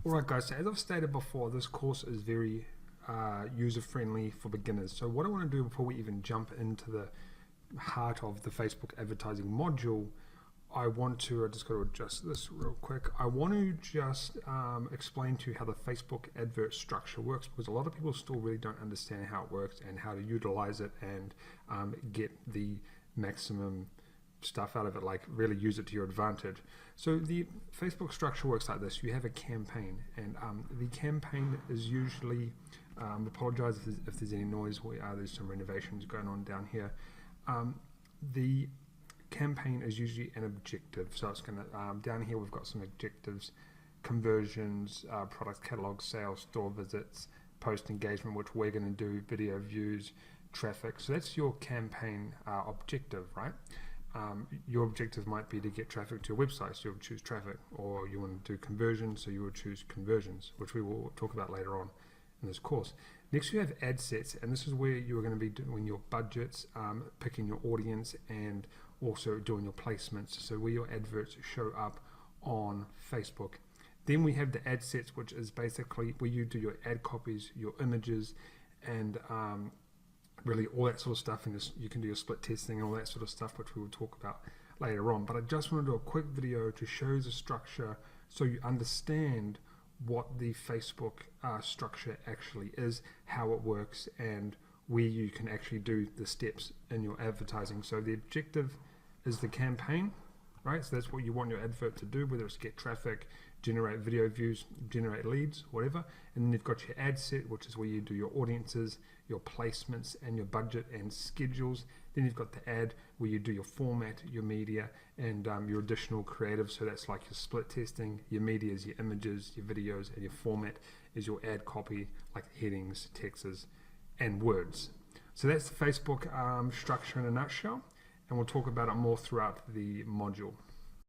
Alright guys, so as I've stated before, this course is very user-friendly for beginners. So what I want to do before we even jump into the heart of the Facebook advertising module, I just got to adjust this real quick. I want to just explain to you how the Facebook advert structure works, because a lot of people still really don't understand how it works and how to utilize it and get the maximum stuff out of it, like really use it to your advantage. So the Facebook structure works like this. You have a campaign, and the campaign is usually, apologize if there's any noise, there's some renovations going on down here. The campaign is usually an objective, so it's going to, down here we've got some objectives: conversions, product catalog, sales, store visits, post engagement, which we're going to do, video views, traffic. So that's your campaign objective, right? Your objective might be to get traffic to your website, so you'll choose traffic, or you want to do conversions, so you will choose conversions, which we will talk about later on in this course. Next, you have ad sets, and this is where you're going to be doing your budgets, picking your audience, and also doing your placements, so where your adverts show up on Facebook. Then we have the ad sets, which is basically where you do your ad copies, your images, and really all that sort of stuff, and you can do your split testing and all that sort of stuff, which we will talk about later on. But I just want to do a quick video to show the structure so you understand what the Facebook structure actually is, how it works, and where you can actually do the steps in your advertising. So the objective is the campaign, right? So that's what you want your advert to do, whether it's get traffic, generate video views, generate leads, whatever. And then you've got your ad set, which is where you do your audiences, your placements, and your budget and schedules. Then you've got the ad, where you do your format, your media, and your additional creative. So that's like your split testing. Your media is your images, your videos, and your format is your ad copy, like headings, texts, and words. So that's the Facebook structure in a nutshell, and we'll talk about it more throughout the module.